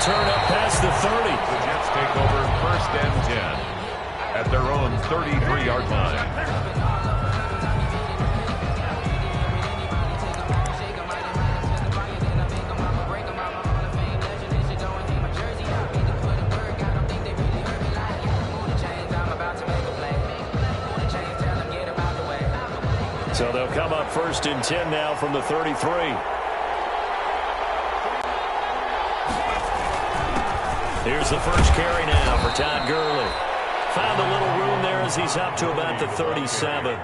return up past the 30. The Jets take over 1st and 10 at their own 33-yard line. So they'll come up 1st and 10 now from the 33. Here's the first carry now for Todd Gurley. Found a little room there as he's up to about the 37.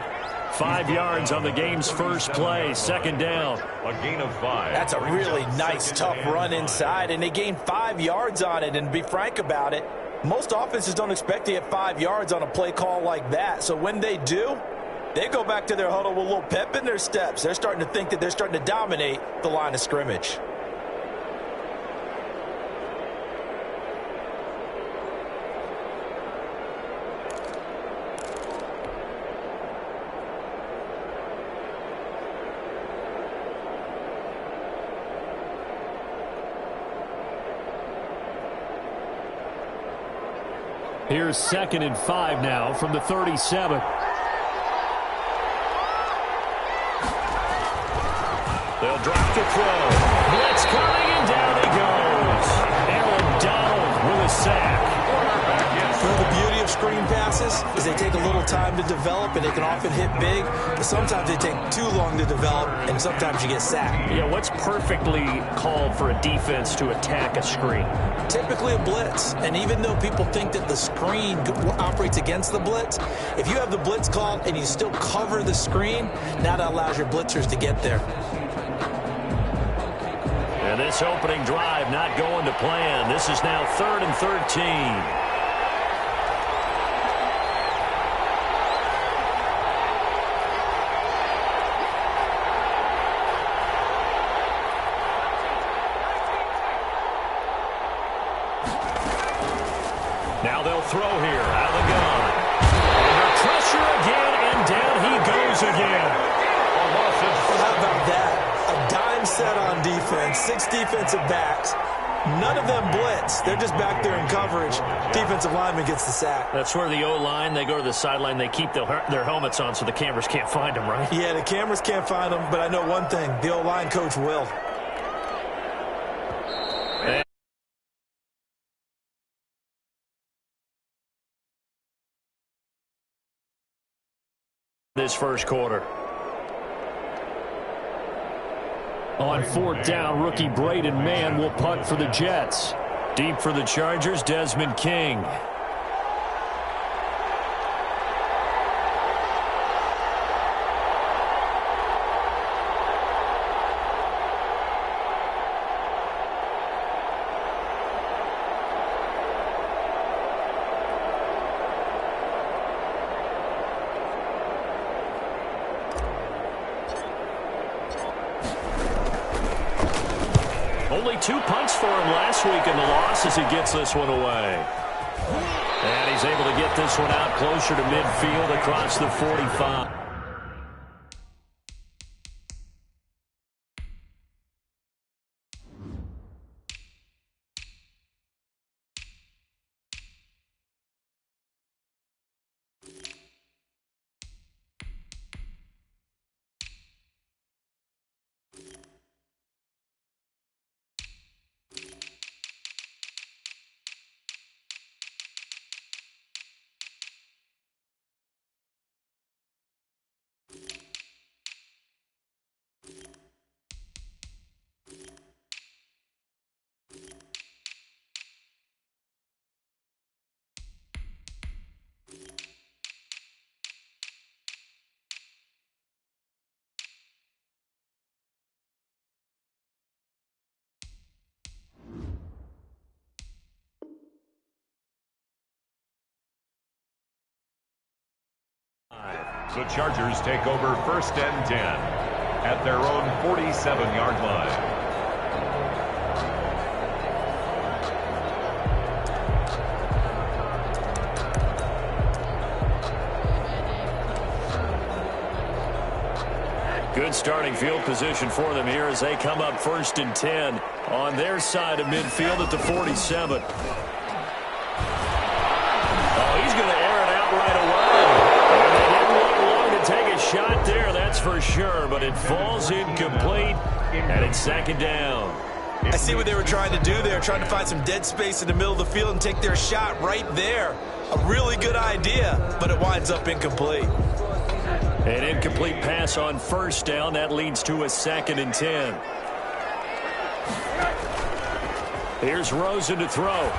5 yards on the game's first play, 2nd down. A gain of 5. That's a really nice, tough run inside, and they gained 5 yards on it. And to be frank about it, most offenses don't expect to get 5 yards on a play call like that. So when they do, they go back to their huddle with a little pep in their steps. They're starting to think that they're starting to dominate the line of scrimmage. Here's 2nd and 5 now from the 37. They'll drop the throw. Blitz coming, and down he goes. Aaron Donald with a sack. Well, the beauty of screen passes is they take a little time to develop, and they can often hit big, but sometimes they take too long to develop, and sometimes you get sacked. Yeah, what's perfectly called for a defense to attack a screen? Typically a blitz, and even though people think that the screen operates against the blitz, if you have the blitz called and you still cover the screen, now that allows your blitzers to get there. And this opening drive not going to plan. This is now 3rd and 13. Now they'll throw here out of the gun. Under pressure again, and down he goes again. How about that? A dime set on defense, 6 defensive backs. None of them blitz. They're just back there in coverage. Defensive lineman gets the sack. That's where the O-line, they go to the sideline, they keep their helmets on so the cameras can't find them, right? Yeah, the cameras can't find them, but I know one thing. The O-line coach will. This first quarter. On 4th down, rookie Braden Mann will punt for the Jets. Deep for the Chargers, Desmond King. Only 2 punts for him last week in the loss as he gets this one away. And he's able to get this one out closer to midfield across the 45. The Chargers take over 1st and 10 at their own 47-yard line. Good starting field position for them here as they come up 1st and 10 on their side of midfield at the 47. Oh, he's going to air it out right away. And they didn't wait long to take a shot there, that's for sure. But it falls incomplete, and it's second down. I see what they were trying to do there, trying to find some dead space in the middle of the field and take their shot right there. A really good idea, but it winds up incomplete. An incomplete pass on first down. That leads to a 2nd and 10. Here's Rosen to throw. And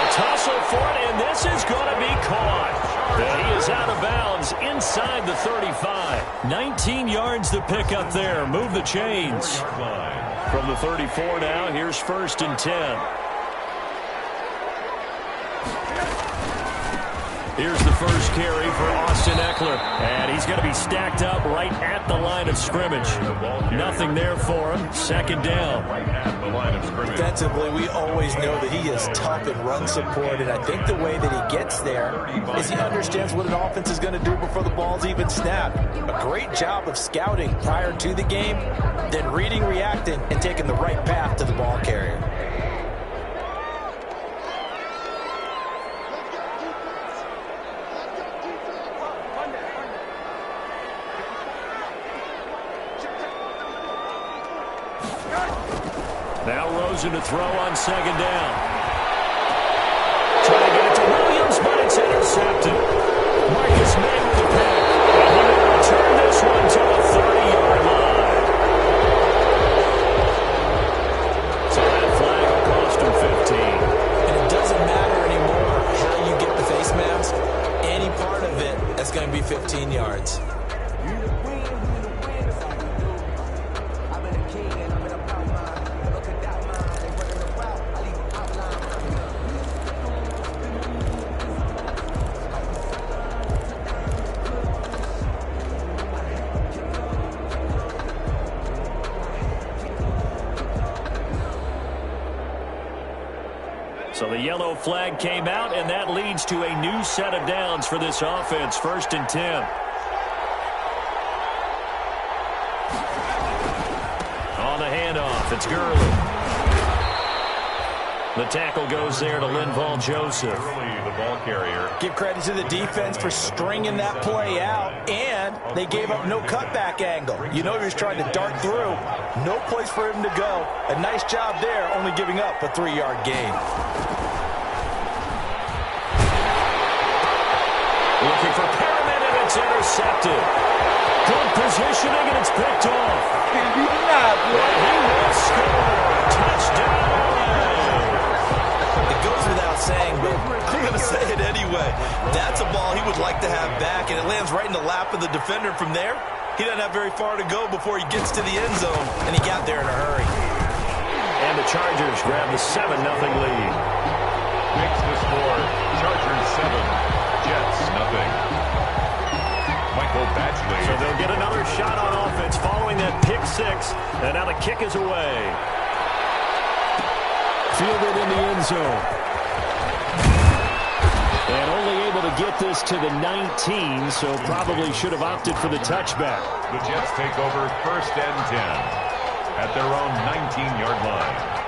a tussle for it, and this is going to be caught. And he is out of bounds inside the 35. 19 yards to pick up there. Move the chains. From the 34 now, here's 1st and 10. Here's the first carry for Austin Eckler. And he's going to be stacked up right at the line of scrimmage. Nothing there for him. 2nd down. Defensively, we always know that he is tough in run support, and I think the way that he gets there is he understands what an offense is going to do before the ball's even snapped. A great job of scouting prior to the game, then reading, reacting, and taking the right path to the ball carrier. Now Rosen to throw on 2nd down. Trying to get it to Williams, but it's intercepted. Marcus May with the pick. And he will return this one to the 30-yard line. So that flag will cost him 15. And it doesn't matter anymore how you get the face mask. Any part of it, that's going to be 15 yards. So the yellow flag came out, and that leads to a new set of downs for this offense. 1st and 10. On the handoff, it's Gurley. The tackle goes there to Linval Joseph. Gurley, the ball carrier. Give credit to the defense for stringing that play out, and they gave up no cutback angle. You know he was trying to dart through. No place for him to go. A nice job there, only giving up a 3-yard gain. Looking for Perriman, and it's intercepted. Good positioning, and it's picked off. And he will score. Touchdown. It goes without saying, but I'm going to say it anyway. That's a ball he would like to have back, and it lands right in the lap of the defender. From there, he doesn't have very far to go before he gets to the end zone, and he got there in a hurry. And the Chargers grab the 7-0 lead. Makes the score. Chargers 7, Jets nothing. Michael Badgley. So they'll get another shot on offense following that pick 6, and now the kick is away. Fielded in the end zone. And only able to get this to the 19, so probably should have opted for the touchback. The Jets take over 1st and 10 at their own 19-yard line.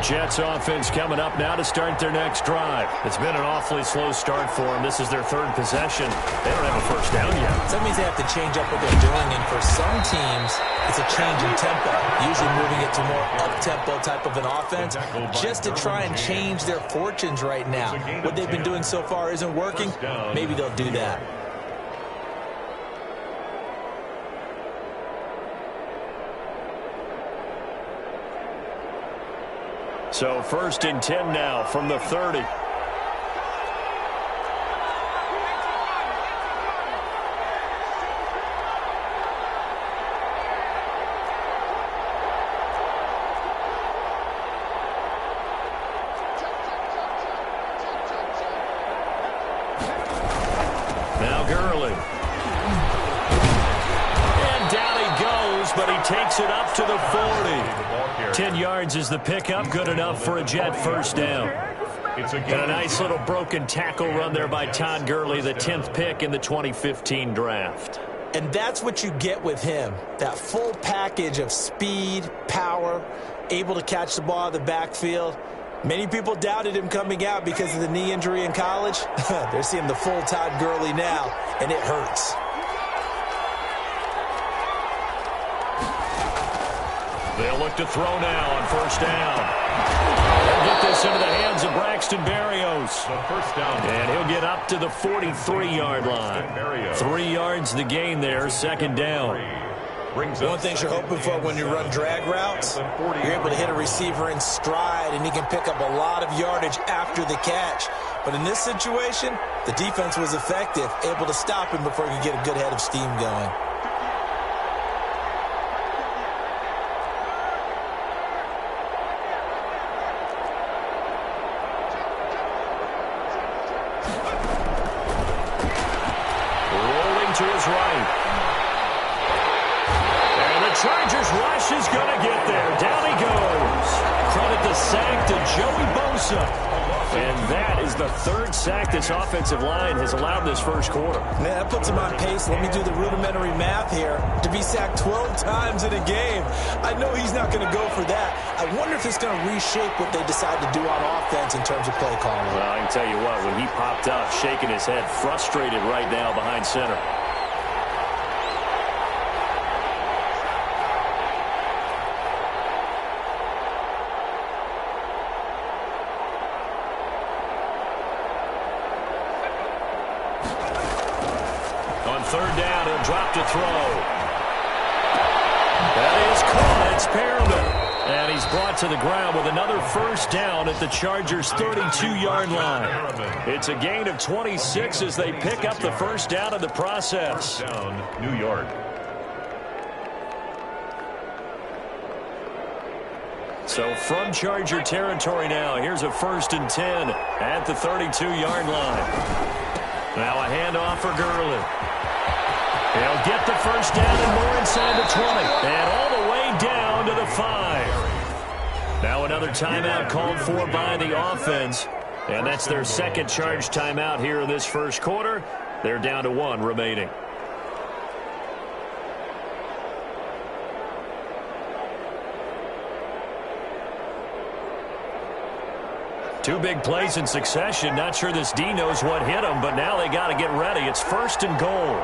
Jets offense coming up now to start their next drive. It's been an awfully slow start for them. This is their 3rd possession. They don't have a first down yet. So that means they have to change up what they're doing, and for some teams, it's a change in tempo, usually moving it to more up-tempo type of an offense, just to try and change their fortunes right now. What they've been doing so far isn't working. Maybe they'll do that. So 1st and 10 now from the 30. Now Gurley. And down he goes, but he takes it up to the 40. 10 yards is the pickup, good enough for a Jet first down. And a nice little broken tackle run there by Todd Gurley, the 10th pick in the 2015 draft. And that's what you get with him, that full package of speed, power, able to catch the ball out of the backfield. Many people doubted him coming out because of the knee injury in college. They're seeing the full Todd Gurley now, and it hurts. They'll look to throw now on first down. They'll get this into the hands of Braxton Berrios. The first down. And he'll get up to the 43-yard line. 3 yards the gain there, second down. One thing you're hoping for when you run drag routes, you're able to hit a receiver in stride, and he can pick up a lot of yardage after the catch. But in this situation, the defense was effective, able to stop him before he could get a good head of steam going. To his right. And the Chargers rush is going to get there. Down he goes. Credit the sack to Joey Bosa. And that is the third sack this offensive line has allowed this first quarter. Man, that puts him on pace. Let me do the rudimentary math here. To be sacked 12 times in a game. I know he's not going to go for that. I wonder if it's going to reshape what they decide to do on offense in terms of play calling. Well, I can tell you what, when he popped up, shaking his head, frustrated right now behind center. Third down, he'll drop to throw. That is caught. It's Perriman. And he's brought to the ground with another first down at the Chargers' 32-yard line. It's a gain of 26 as they pick up the first down in the process. Down, New York. So from Charger territory now, here's a 1st and 10 at the 32-yard line. Now a handoff for Gurley. He'll get the first down and more inside the 20. And all the way down to the 5. Now another timeout called for by the offense. And that's their second charge timeout here in this first quarter. They're down to 1 remaining. Two big plays in succession. Not sure this D knows what hit him, but now they got to get ready. It's 1st and goal.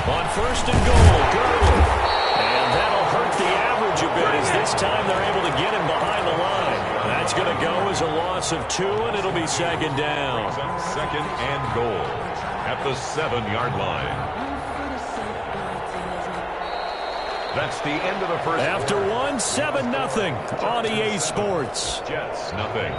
On 1st and goal, Gurley. And that'll hurt the average a bit as this time they're able to get him behind the line. That's going to go as a loss of 2, and it'll be second down. 2nd and goal at the 7-yard line. That's the end of the first. After 1, 7-0 on EA Sports. Jets, nothing.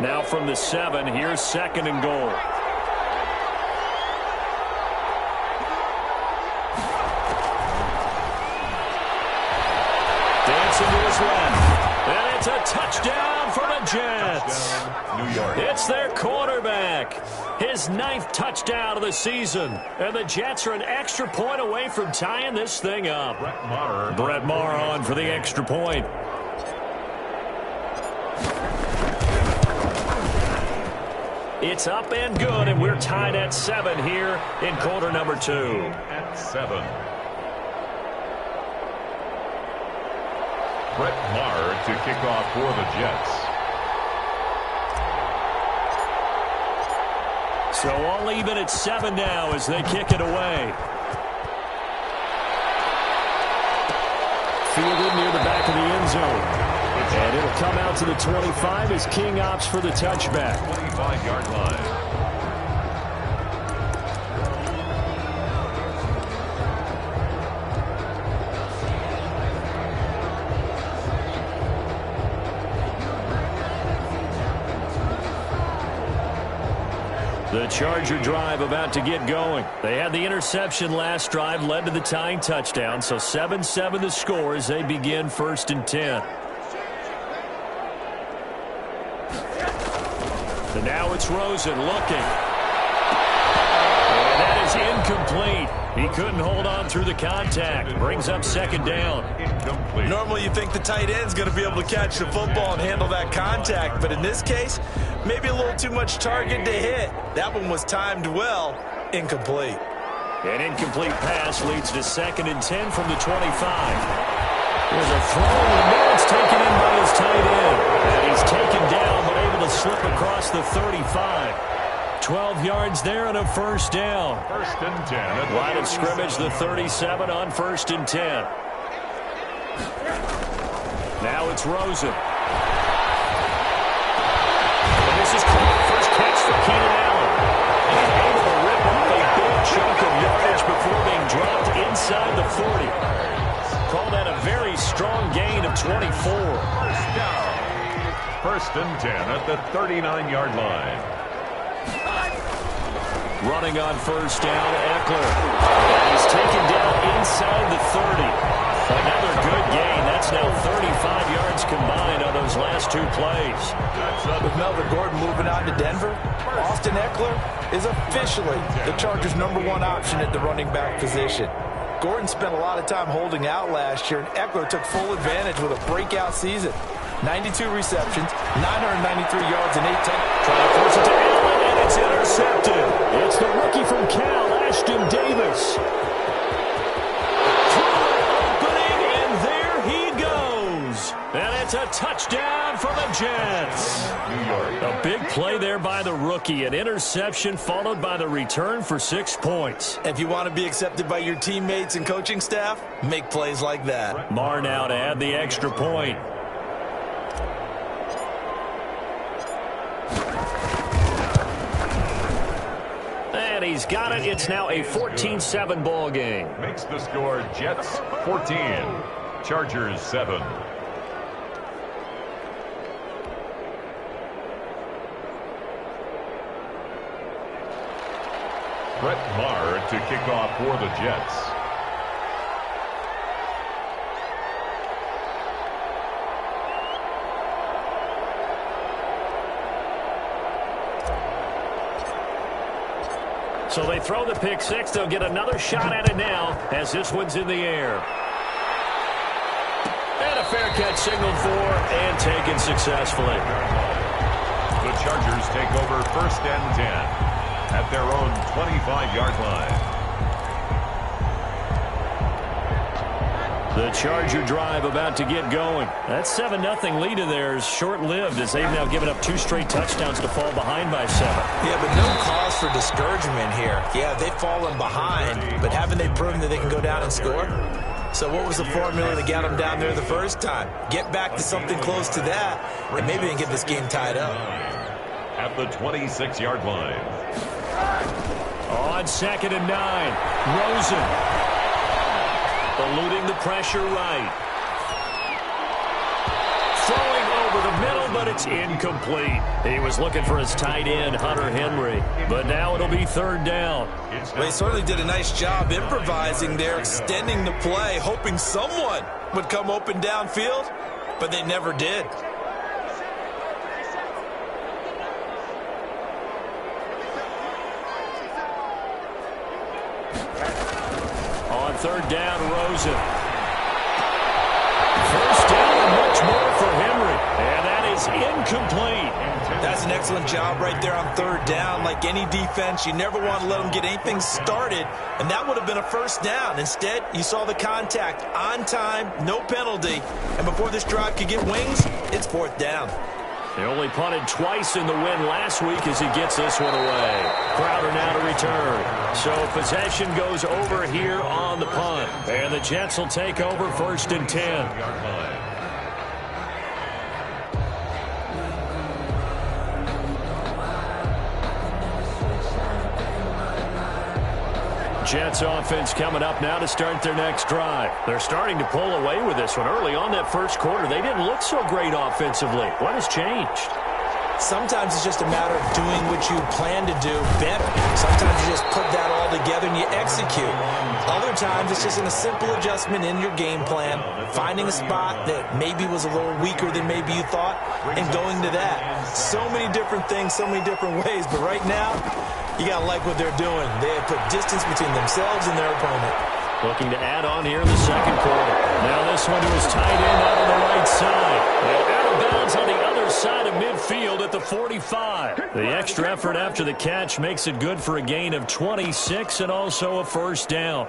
Now from the 7, here's 2nd and goal. Dancing to his left. And it's a touchdown for the Jets. Touchdown, New York. It's their quarterback. His 9th touchdown of the season. And the Jets are an extra point away from tying this thing up. Brett Maher on for the extra point. It's up and good, and we're tied at 7 here in quarter number 2. At 7. Brett Maher to kick off for the Jets. So all even at 7 now as they kick it away. Fielded near the back of the end zone. And it'll come out to the 25 as King opts for the touchback. 25-yard line. The Charger drive about to get going. They had the interception last drive, led to the tying touchdown. So 7-7 the score as they begin 1st and 10. And now it's Rosen looking. And that is incomplete. He couldn't hold on through the contact. Brings up 2nd down. Incomplete. Normally you think the tight end's going to be able to catch the football and handle that contact. But in this case, maybe a little too much target to hit. That one was timed well. Incomplete. An incomplete pass leads to 2nd and 10 from the 25. There's a throw in the middle. It's taken in by his tight end. And he's taken down, but able to slip across the 35. 12 yards there and a 1st down. 1st and 10. Line of scrimmage, the 37 on 1st and 10. Now it's Rosen. And this is caught. First catch for Keenan Allen. And able to rip off a big chunk of yardage before being dropped inside the 40. Call that a very strong gain of 24. 1st down. 1st and 10 at the 39-yard line. Running on 1st down, Eckler. And he's taken down inside the 30. Another good gain. That's now 35 yards combined on those last 2 plays. With Melvin Gordon moving on to Denver, Austin Eckler is officially the Chargers' #1 option at the running back position. Gordon spent a lot of time holding out last year, and Eckler took full advantage with a breakout season. 92 receptions, 993 yards, and 8 touchdowns. Trying to force it to Allen, and it's intercepted. It's the rookie from Cal, Ashton Davis. Through an opening, and there he goes. And it's a touchdown for the Jets. New York. A big play there by the rookie. An interception followed by the return for 6 points. If you want to be accepted by your teammates and coaching staff, make plays like that. Marr now to add the extra point. And he's got it. It's now a 14-7 ball game. Makes the score Jets 14, Chargers 7. Brett Maher to kick off for the Jets. So they throw the pick 6. They'll get another shot at it now as this one's in the air. And a fair catch signaled for and taken successfully. The Chargers take over 1st and 10 at their own 25-yard line. The Charger drive about to get going. That 7-0 lead of theirs short-lived as they've now given up 2 straight touchdowns to fall behind by 7. Yeah, but no cause for discouragement here. Yeah, they've fallen behind, but haven't they proven that they can go down and score? So what was the formula to get them down there the first time? Get back to something close to that, and maybe they can get this game tied up. At the 26-yard line. On 2nd and 9, Rosen. Eluding the pressure right. Throwing over the middle, but it's incomplete. He was looking for his tight end, Hunter Henry. But now it'll be 3rd down. Well, he certainly did a nice job improvising there, extending the play, hoping someone would come open downfield, but they never did. On 3rd down, Rosen. 1st down and much more for Henry. And that is incomplete. That's an excellent job right there on 3rd down. Like any defense, you never want to let them get anything started, and that would have been a 1st down. Instead, you saw the contact on time, no penalty, and before this drive could get wings, it's 4th down. They only punted twice in the win last week as he gets this one away. Crowder now to return. So possession goes over here on the punt. And the Jets will take over 1st and 10. Jets offense coming up now to start their next drive. They're starting to pull away with this one. Early on that first quarter, they didn't look so great offensively. What has changed? Sometimes it's just a matter of doing what you plan to do better. Sometimes you just put that all together and you execute. Other times it's just in a simple adjustment in your game plan, finding a spot that maybe was a little weaker than maybe you thought, and going to that. So many different things, so many different ways, but right now, you got to like what they're doing. They have put distance between themselves and their opponent. Looking to add on here in the second quarter. Now this one was tight end out on the right side. And out of bounds on the other side of midfield at the 45. The extra effort after the catch makes it good for a gain of 26 and also a first down.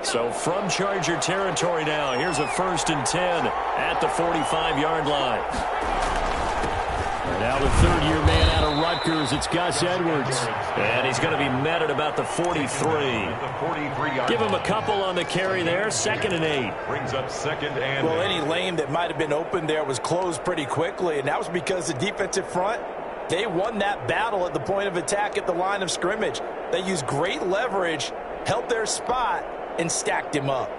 So from Charger territory now, here's a 1st and 10 at the 45-yard line. And now the third-year man out of Rutgers, it's Gus Edwards. And he's going to be met at about the 43. Give him a couple on the carry there, 2nd and 8. Brings up 2nd and Well, any lane that might have been open there was closed pretty quickly, and that was because the defensive front, they won that battle at the point of attack at the line of scrimmage. They used great leverage, held their spot, and stacked him up.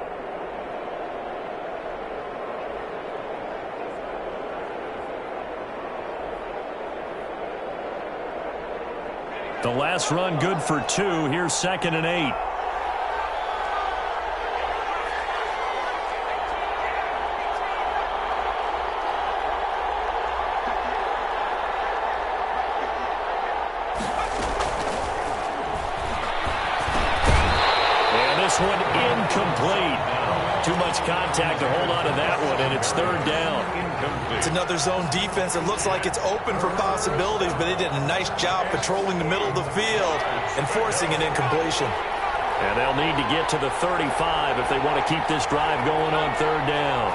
The last run good for 2. Here's 2nd and 8. One incomplete. Too much contact to hold on to that one, and it's 3rd down. It's another zone defense. It looks like it's open for possibilities, but they did a nice job patrolling the middle of the field and forcing an incompletion. And they'll need to get to the 35 if they want to keep this drive going on 3rd down.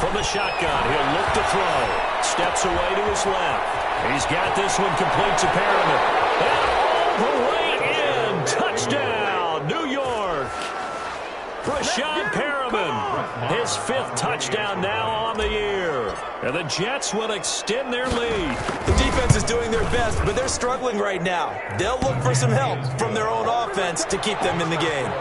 From the shotgun, he'll look to throw. Steps away to his left. He's got this one complete to Perriman. The way in. Touchdown, New York. Rashad Perriman, his 5th touchdown now on the year. And the Jets will extend their lead. The defense is doing their best, but they're struggling right now. They'll look for some help from their own offense to keep them in the game.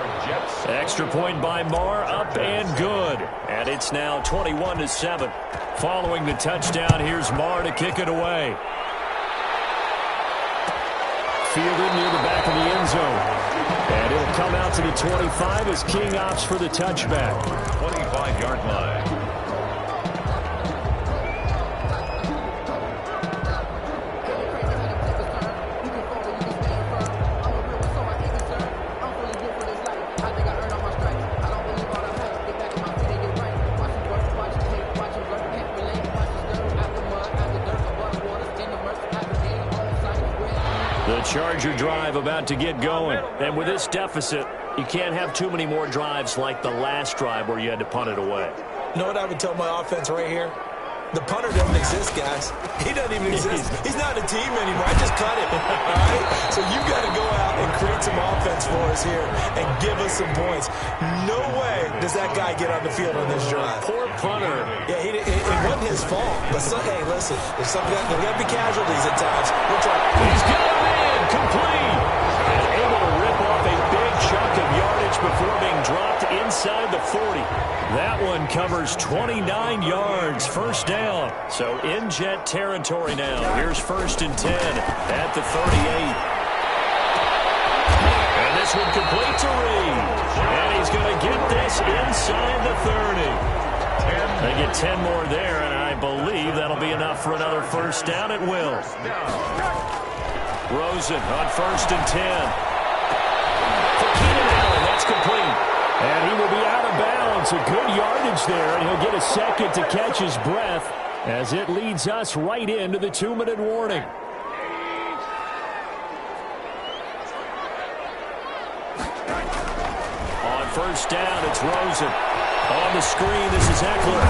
Extra point by Marr, up and good. And it's now 21-7. Following the touchdown, here's Marr to kick it away. Fielded near the back of the end zone. And it'll come out to the 25 as King opts for the touchback. 25-yard line. Charger drive about to get going. And with this deficit, you can't have too many more drives like the last drive where you had to punt it away. You know what I would tell my offense right here? The punter doesn't exist, guys. He doesn't even exist. He's not a team anymore. I just cut him. All right? So you've got to go out and create some offense for us here and give us some points. No way does that guy get on the field on this drive. Poor punter. Yeah, it wasn't his fault. But, hey, listen, there's got to be casualties at times. We'll try. He's got him in. Complete. And able to rip off a big chunk of yardage before being dropped inside the 40. That one covers 29 yards. First down. So in Jet territory now. Here's 1st and 10 at the 38. And this one complete to Reed. And he's going to get this inside the 30. They get 10 more there, and I believe that'll be enough for another first down. It will. Rosen on 1st and 10. For Keenan Allen, that's complete. And he will be out of bounds. A good yardage there, and he'll get a second to catch his breath as it leads us right into the 2-minute warning. On 1st down, it's Rosen. On the screen, this is Eckler.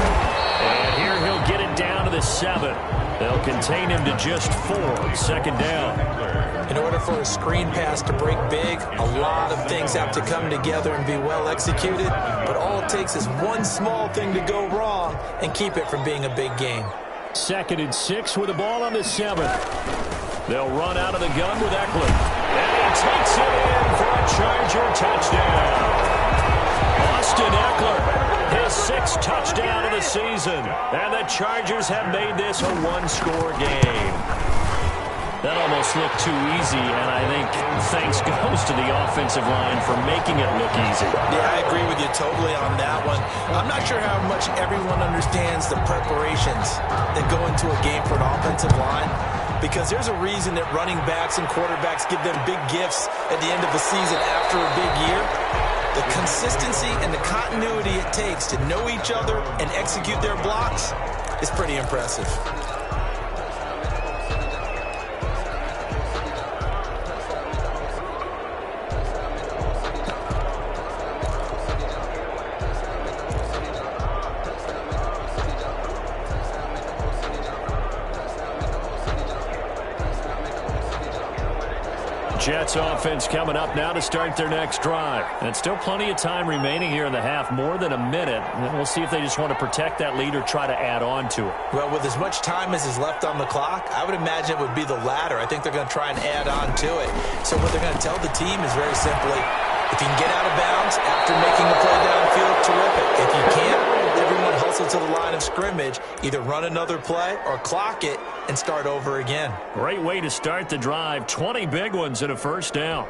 And here he'll get it down to with his 7th. They'll contain him to just 4. 2nd down. In order for a screen pass to break big, a lot of things have to come together and be well executed, but all it takes is one small thing to go wrong and keep it from being a big game. 2nd and 6 with the ball on the 7th. They'll run out of the gun with Eckler. And he takes it in for a Charger touchdown. Austin Eckler, his 6th touchdown of the season. And the Chargers have made this a one-score game. That almost looked too easy, and I think thanks goes to the offensive line for making it look easy. Yeah, I agree with you totally on that one. I'm not sure how much everyone understands the preparations that go into a game for an offensive line, because there's a reason that running backs and quarterbacks give them big gifts at the end of the season after a big year. The consistency and the continuity it takes to know each other and execute their blocks is pretty impressive. Jets offense coming up now to start their next drive. And still plenty of time remaining here in the half, more than a minute. And we'll see if they just want to protect that lead or try to add on to it. Well, with as much time as is left on the clock, I would imagine it would be the latter. I think they're going to try and add on to it. So what they're going to tell the team is very simply, if you can get out of bounds after making a play downfield, terrific. If you can't, everyone hustle to the line of scrimmage, either run another play or clock it and start over again. Great way to start the drive. 20 big ones and a 1st down.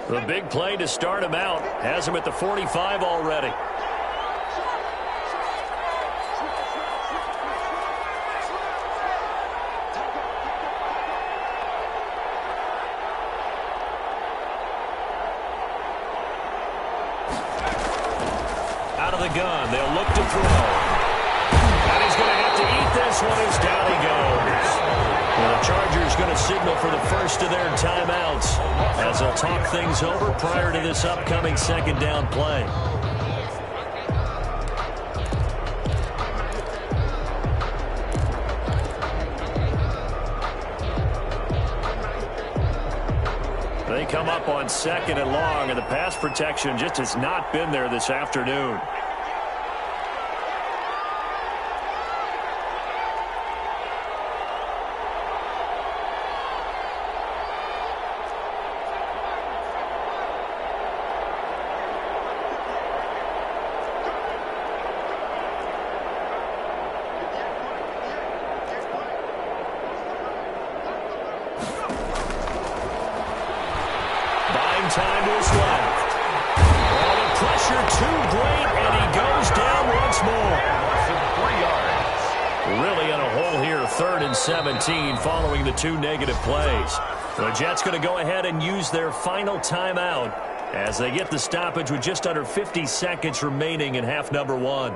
The big play to start him out has him at the 45 already. Gun. They'll look to throw. And he's going to have to eat this one as down he goes. Well, the Chargers going to signal for the first of their timeouts as they'll talk things over prior to this upcoming 2nd down play. They come up on 2nd and long, and the pass protection just has not been there this afternoon. Time to his left. Oh, the pressure too great, and he goes down once more. 3 yards. Really in a hole here, 3rd and 17 following the 2 negative plays. The Jets going to go ahead and use their final timeout as they get the stoppage with just under 50 seconds remaining in half number 1.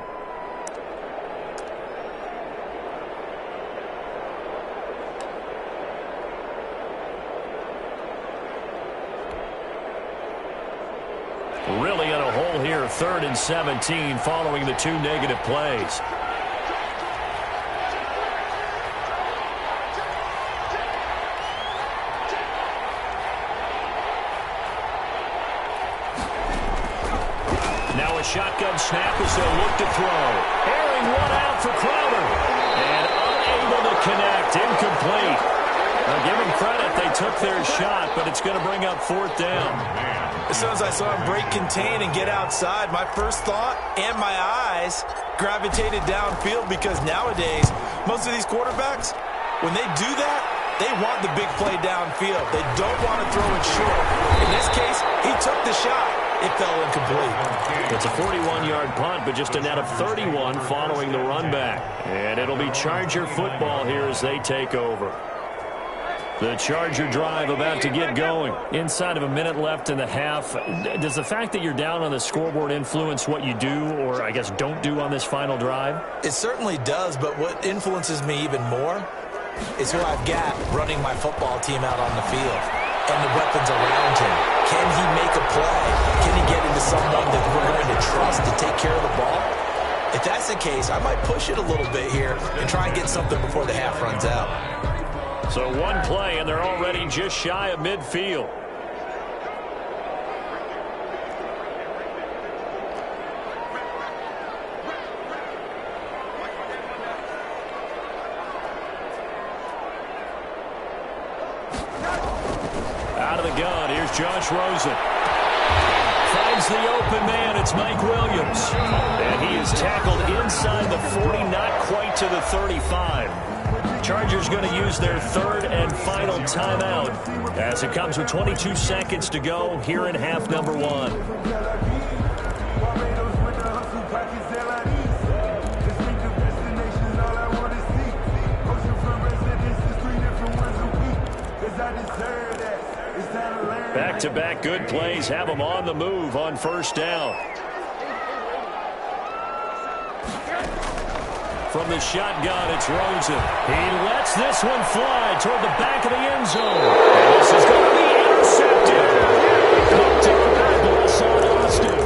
Really in a hole here, 3rd and 17 following the 2 negative plays. Now a shotgun snap as they'll look to throw. Airing one out for Crowder. And unable to connect, incomplete. Now give them credit, they took their shot, but it's going to bring up 4th down. As soon as I saw him break contain and get outside, my first thought and my eyes gravitated downfield, because nowadays, most of these quarterbacks, when they do that, they want the big play downfield. They don't want to throw it short. In this case, he took the shot. It fell incomplete. It's a 41-yard punt, but just a net of 31 following the run back. And it'll be Charger football here as they take over. The Charger drive about to get going. Inside of a minute left in the half. Does the fact that you're down on the scoreboard influence what you do, or I guess don't do on this final drive? It certainly does, but what influences me even more is who I've got running my football team out on the field. and the weapons around him. Can he make a play? Can he get into someone that we're going to trust to take care of the ball? If that's the case, I might push it a little bit here and try and get something before the half runs out. So one play, and they're already just shy of midfield. Out of the gun, here's Josh Rosen. Finds the open man, it's Mike Williams. And he is tackled inside the 40, not quite to the 35. Chargers going to use their third and final timeout as it comes with 22 seconds to go here in half number one. Back-to-back good plays have them on the move on first down. From the shotgun, it's Rosen. He lets this one fly toward the back of the end zone. And this is going to be intercepted. Hooked up. Bless on Austin.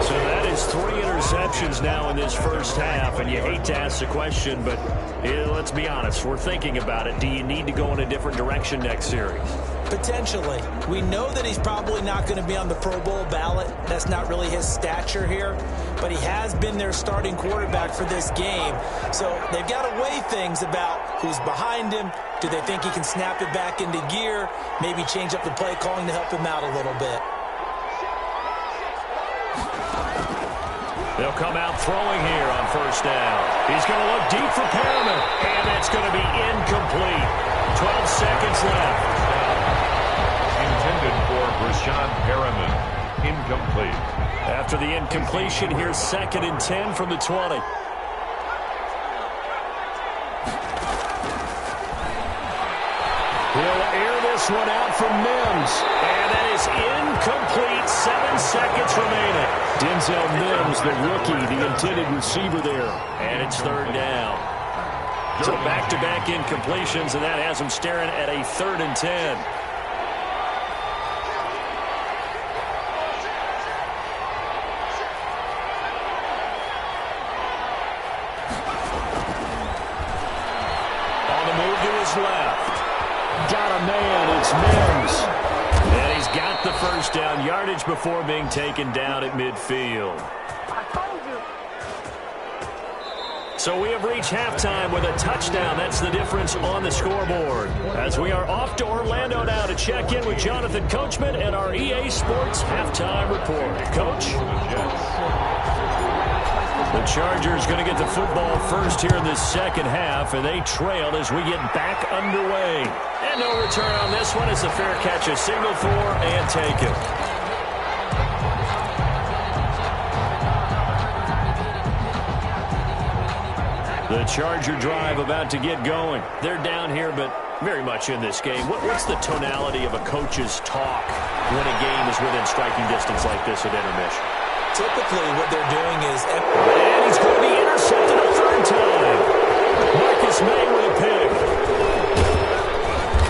So that is 3 interceptions now in this first half, and you hate to ask the question, but let's be honest. We're thinking about it. Do you need to go in a different direction next series? Potentially. We know that he's probably not going to be on the Pro Bowl ballot. That's not really his stature here. But he has been their starting quarterback for this game. So they've got to weigh things about who's behind him. Do they think he can snap it back into gear? Maybe change up the play calling to help him out a little bit. They'll come out throwing here on first down. He's going to look deep for Perriman. And it's going to be incomplete. 12 seconds left. Intended for Brashad Perriman. Incomplete. After the incompletion, here's 2nd and 10 from the 20. He'll air this one out from Mims. And that is incomplete. 7 seconds remaining. Denzel Mims, the rookie, the intended receiver there. And it's 3rd down. So back-to-back incompletions, and that has him staring at a 3rd and 10. Left. Got a man, it's Mims. And he's got the first down yardage before being taken down at midfield. So we have reached halftime with a touchdown. That's the difference on the scoreboard. As we are off to Orlando now to check in with Jonathan Coachman and our EA Sports halftime report. Coach? The Chargers going to get the football first here in this second half, and they trail as we get back underway. And no return on this one. It's a fair catch, a signal for, and take it. The Charger drive about to get going. They're down here, but very much in this game. What's the tonality of a coach's talk when a game is within striking distance like this at intermission? Typically, what they're doing is... And he's going to be intercepted a 3rd time. Marcus May with a pick.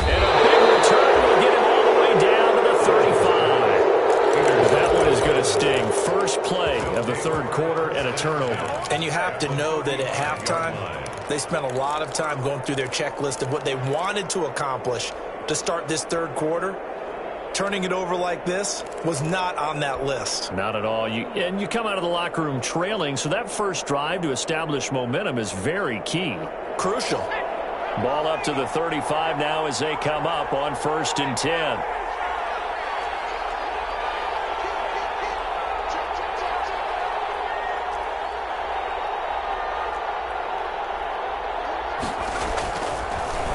And a big return will get him all the way down to the 35. That one is going to sting. First play of the 3rd quarter and a turnover. And you have to know that at halftime, they spent a lot of time going through their checklist of what they wanted to accomplish to start this 3rd quarter. Turning it over like this was not on that list. Not at all. And you come out of the locker room trailing, so that first drive to establish momentum is very key. Crucial. Ball up to the 35 now as they come up on 1st and 10.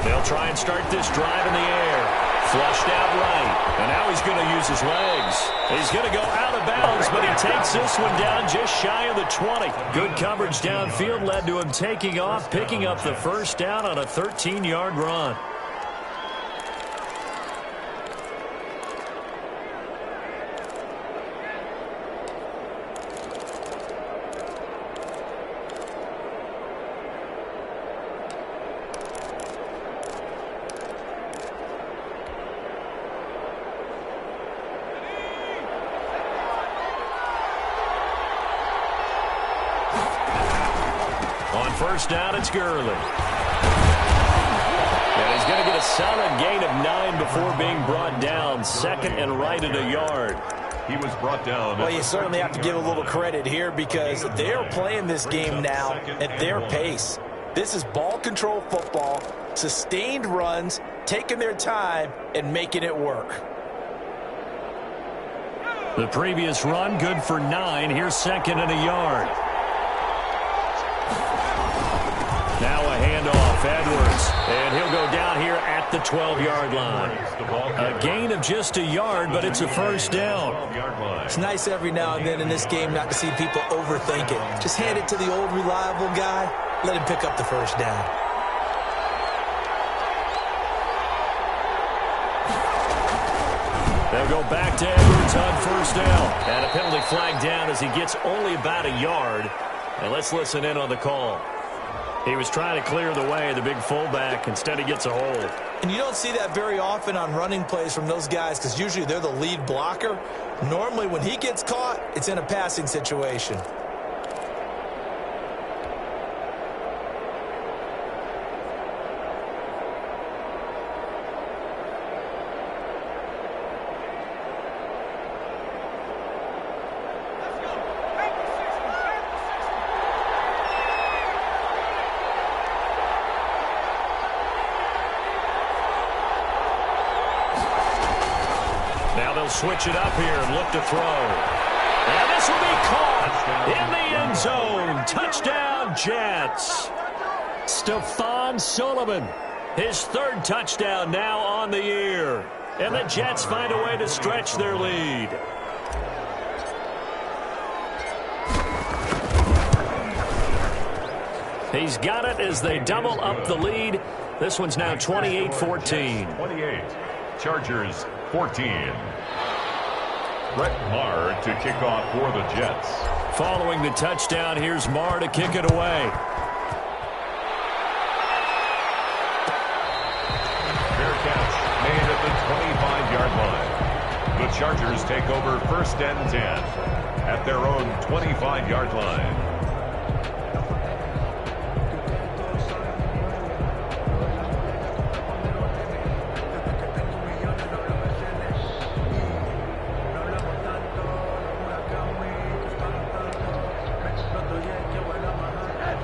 They'll try and start this drive in the air. Flushed out right. And now he's going to use his legs. He's going to go out of bounds, but he takes this one down just shy of the 20. Good coverage downfield led to him taking off, picking up the first down on a 13-yard run. first down, it's Gurley. And he's going to get a solid gain of 9 before being brought down. Second and right at a yard. He was brought down. Well, you certainly have to give a little credit here because they're playing this game now at their pace. This is ball control football, sustained runs, taking their time and making it work. The previous run, good for 9. Here's second and a yard. Now a handoff, Edwards, and he'll go down here at the 12-yard line. A gain of just a yard, but it's a first down. It's nice every now and then in this game not to see people overthink it. Just hand it to the old reliable guy, let him pick up the first down. They'll go back to Edwards on first down. And a penalty flag down as he gets only about a yard. And let's listen in on the call. He was trying to clear the way, the big fullback. Instead, he gets a hold. And you don't see that very often on running plays from those guys because usually they're the lead blocker. Normally, when he gets caught, it's in a passing situation. Switch it up here and look to throw. And this will be caught in the end zone. Touchdown, Jets. Stephon Sullivan, his third touchdown now on the year. And the Jets find a way to stretch their lead. He's got it as they double up the lead. This one's now 28-14. 28. Chargers 14. Brett Maher to kick off for the Jets. Following the touchdown, here's Maher to kick it away. Fair catch made at the 25-yard line. The Chargers take over first and 10 at their own 25-yard line.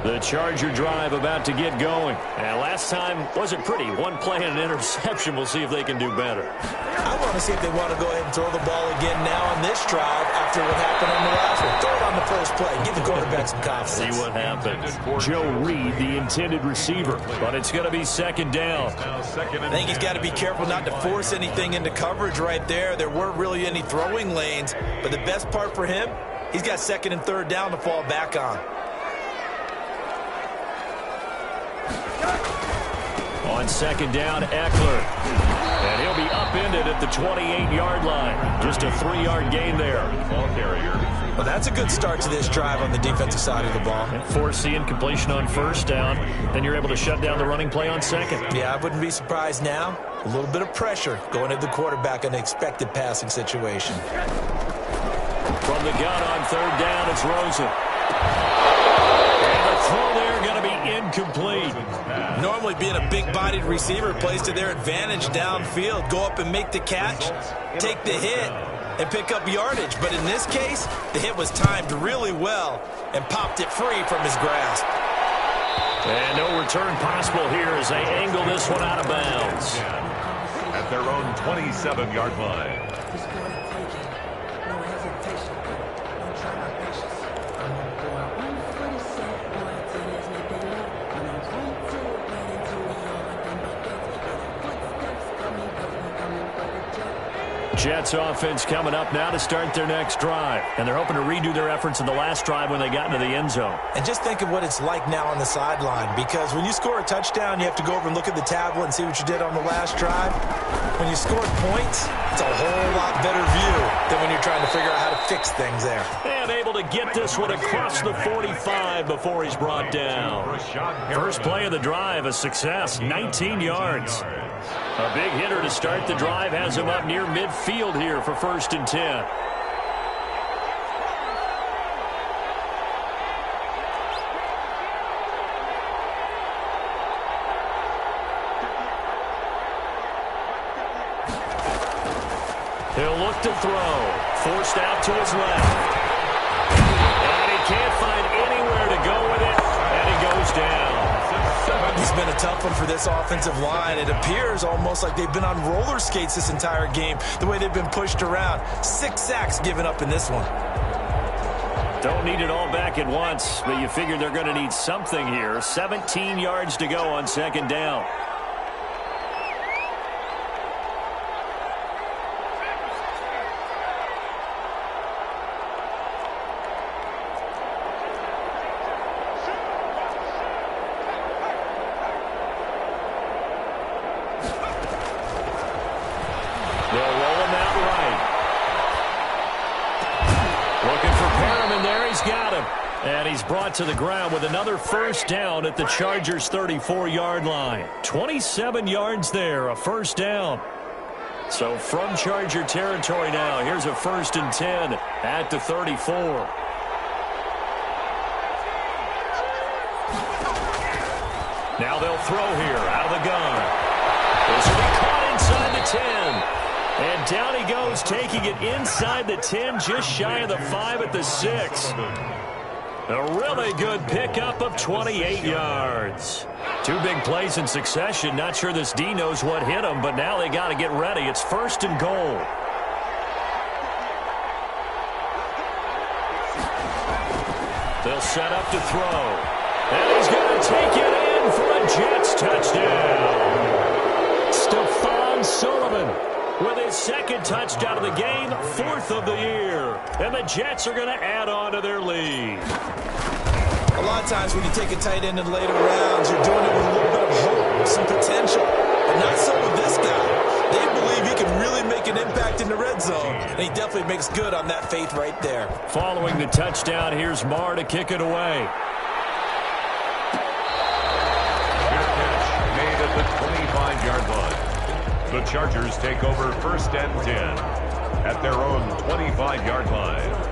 The Charger drive about to get going. And last time wasn't pretty. One play and an interception. We'll see if they can do better. I want to see if they want to go ahead and throw the ball again now on this drive after what happened on the last one. Throw it on the first play. Give the quarterback some confidence. See what happens. Joe Reed, the intended receiver. But it's going to be second down. I think he's got to be careful not to force anything into coverage right there. There weren't really any throwing lanes. But the best part for him, he's got second and third down to fall back on. On second down, Eckler. And he'll be upended at the 28-yard line. Just a 3-yard gain there. Ball carrier. Well, that's a good start to this drive on the defensive side of the ball. And force the incompletion on first down. Then you're able to shut down the running play on second. Yeah, I wouldn't be surprised now. A little bit of pressure going at the quarterback in an expected passing situation. From the gun on third down, it's Rosen. And the throw there going to be incomplete. Normally being a big-bodied receiver plays to their advantage downfield. Go up and make the catch, take the hit, and pick up yardage. But in this case, the hit was timed really well and popped it free from his grasp. And no return possible here as they angle this one out of bounds. At their own 27-yard line. Jets offense coming up now to start their next drive. And they're hoping to redo their efforts in the last drive when they got into the end zone. And just think of what it's like now on the sideline, because when you score a touchdown, you have to go over and look at the tablet and see what you did on the last drive. When you scored points, it's a whole lot better view than when you're trying to figure out how to fix things there. And able to get this one across the 45 before he's brought down. First play of the drive, a success, 19 yards. A big hitter to start the drive has him up near midfield here for first and 10. He'll look to throw. Forced out to his left. And he can't find anywhere to go with it. And he goes down. It's been a tough one for this offensive line. It appears almost like they've been on roller skates this entire game, the way they've been pushed around. 6 sacks given up in this one. Don't need it all back at once, but you figure they're going to need something here. 17 yards to go on second down. And he's brought to the ground with another first down at the Chargers' 34-yard line. 27 yards there, a first down. So from Charger territory now, here's a 1st and 10 at the 34. Now they'll throw here out of the gun. This will be caught inside the 10. And down he goes, taking it inside the 10, just shy of the 5 at the 6. A really good pickup of 28 yards. 2 big plays in succession. Not sure this D knows what hit him, but now they got to get ready. It's 1st and goal. They'll set up to throw. And he's going to take it in for a Jets touchdown. Stephon Sullivan with his 2nd touchdown of the game, 4th of the year. And the Jets are going to add on to their lead. A lot of times when you take a tight end in later rounds, you're doing it with a little bit of hope, some potential. But not so with this guy. They believe he can really make an impact in the red zone. And he definitely makes good on that faith right there. Following the touchdown, here's Marr to kick it away. Fair catch made at the 25-yard line. The Chargers take over 1st and 10 at their own 25-yard line.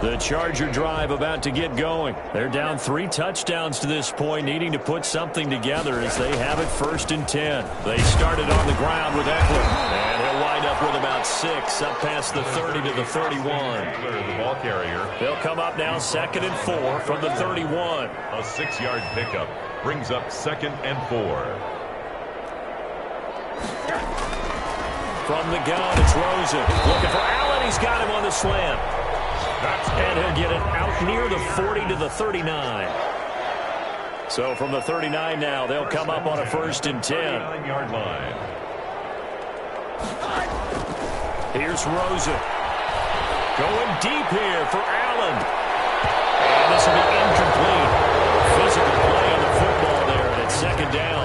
The Charger drive about to get going. They're down 3 touchdowns to this point, needing to put something together as they have it 1st and 10. They started on the ground with Eckler, and he'll wind up with about 6, up past the 30 to the 31. The ball carrier. They'll come up now 2nd and 4 from the 31. A 6-yard pickup brings up 2nd and 4. From the gun, it's Rosen. Looking for Allen. He's got him on the slant. And he'll get it out near the 40 to the 39. So from the 39 now, they'll come up on a 1st and 10. 39-yard line. Here's Rosen. Going deep here for Allen. And this will be incomplete. Physical play on the football there, and it's 2nd down.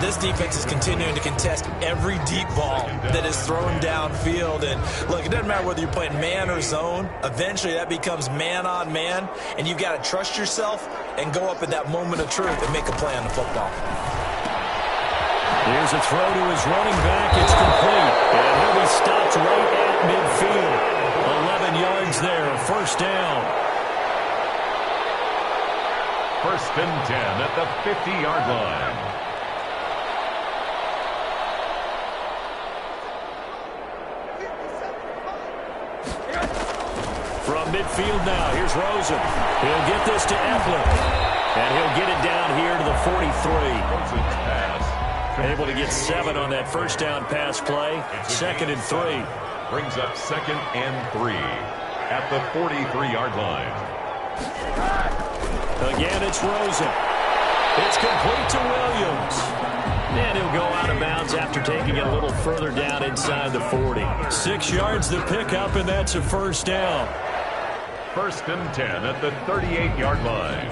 This defense is continuing to contest every deep ball that is thrown downfield. And look, it doesn't matter whether you're playing man or zone. Eventually that becomes man on man, and you got to trust yourself and go up at that moment of truth and make a play on the football. Here's a throw to his running back. It's complete. And he'll be stopped right at midfield. 11 yards there, 1st down. 1st and 10 at the 50-yard line. From midfield now, here's Rosen. He'll get this to Eckler. And he'll get it down here to the 43. Rosen's pass. Able to get 7 on that 1st down pass play. 2nd and 3. Brings up 2nd and 3 at the 43-yard line. Again, it's Rosen. It's complete to Williams. And he'll go out of bounds after taking it a little further down inside the 40. 6 yards to pick up, and that's a 1st down. 1st and 10 at the 38-yard line.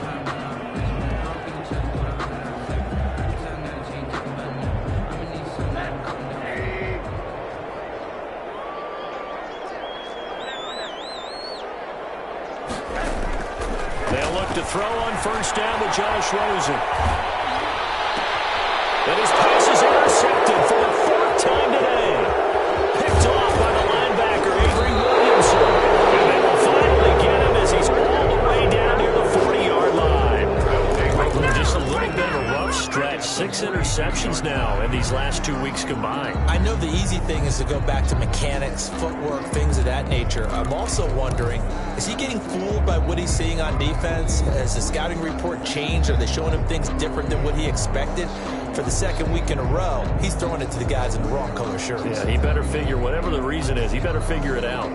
They'll look to throw on 1st down with Josh Rosen. And his pass is intercepted for the 4th time 6 interceptions now in these last 2 weeks combined. I know the easy thing is to go back to mechanics, footwork, things of that nature. I'm also wondering, is he getting fooled by what he's seeing on defense? Has the scouting report changed? Are they showing him things different than what he expected? For the second week in a row, he's throwing it to the guys in the wrong color shirts. Yeah, he better figure, whatever the reason is, he better figure it out.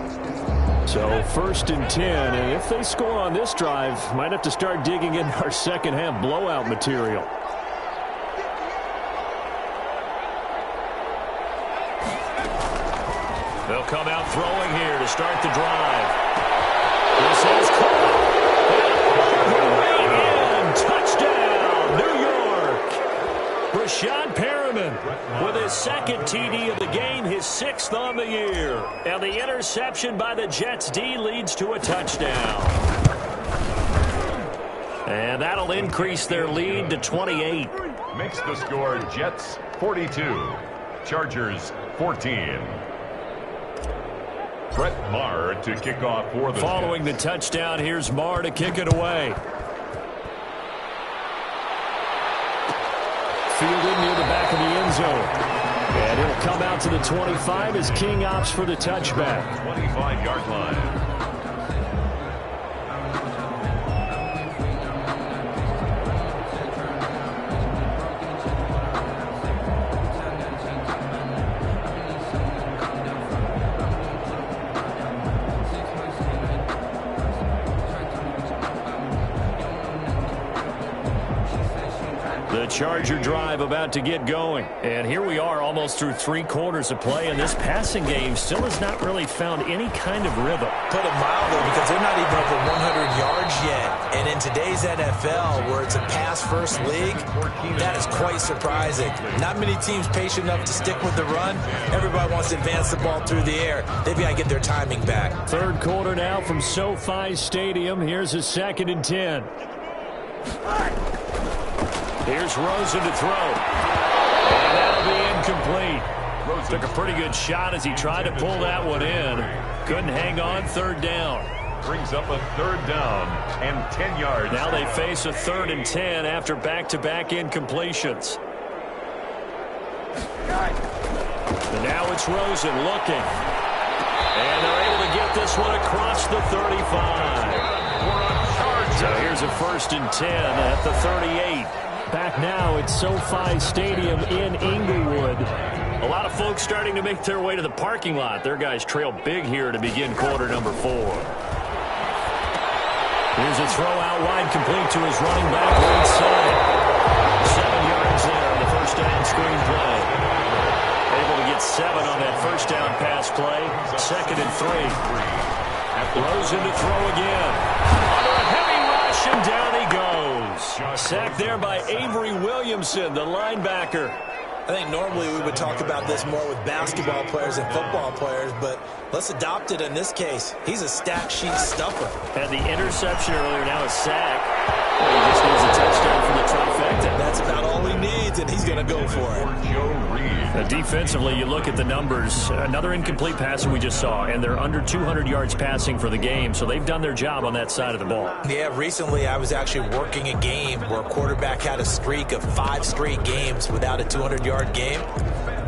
So 1st and 10, and if they score on this drive, might have to start digging in our second half blowout material. They'll come out throwing here to start the drive. This is caught. And touchdown, New York. Rashad Perriman with his 2nd TD of the game, his 6th on the year. And the interception by the Jets D leads to a touchdown. And that'll increase their lead to 28. Makes the score Jets 42, Chargers 14. Brett Maher to kick off for the Following Jets. the touchdown, here's Maher to kick it away. Fielded near the back of the end zone. And it'll come out to the 25 as King opts for the touchback. 25-yard line. The Charger drive about to get going. And here we are almost through 3 quarters of play, and this passing game still has not really found any kind of rhythm. Put it mildly, because they're not even over 100 yards yet. And in today's NFL, where it's a pass-first league, that is quite surprising. Not many teams patient enough to stick with the run. Everybody wants to advance the ball through the air. They've got to get their timing back. 3rd quarter now from SoFi Stadium. Here's a 2nd and 10. Here's Rosen to throw. And that'll be incomplete. Took a pretty good shot as he tried to pull that one in. Couldn't hang on. 3rd down. Brings up a 3rd down and 10 yards. Now they face a 3rd and 10 after back-to-back incompletions. And now it's Rosen looking. And they're able to get this one across the 35. So here's a 1st and 10 at the 38. Back now at SoFi Stadium in Inglewood. A lot of folks starting to make their way to the parking lot. Their guys trail big here to begin quarter number 4. Here's a throw out wide, complete to his running back right side. 7 yards there on the 1st down screen play. Able to get 7 on that 1st down pass play. 2nd and 3. Rosen to throw again. Under a heavy rush, and down he goes. Sacked there by Avery Williamson, the linebacker. I think normally we would talk about this more with basketball players and football players, but let's adopt it in this case. He's a stat sheet stuffer. Had the interception earlier, now a sack. Well, he just needs a touchdown for the trifecta. That's about all he needs, and he's going to go for it. Defensively, you look at the numbers. Another incomplete passing we just saw, and they're under 200 yards passing for the game, so they've done their job on that side of the ball. Yeah, recently I was actually working a game where a quarterback had a streak of 5 straight games without a 200-yard game,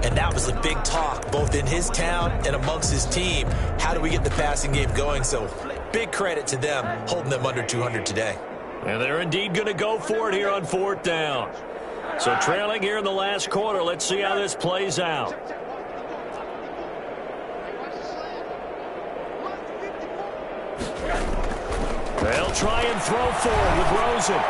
and that was the big talk, both in his town and amongst his team. How do we get the passing game going? So big credit to them holding them under 200 today. And they're indeed going to go for it here on 4th down. So trailing here in the last quarter. Let's see how this plays out. They'll try and throw forward with Rosen.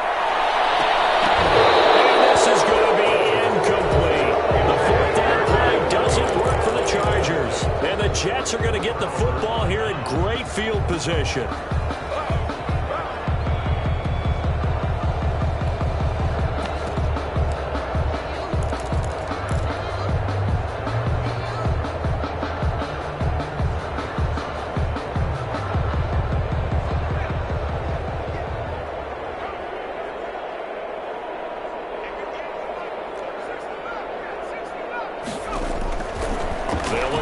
And this is going to be incomplete. The 4th down play doesn't work for the Chargers. And the Jets are going to get the football here in great field position.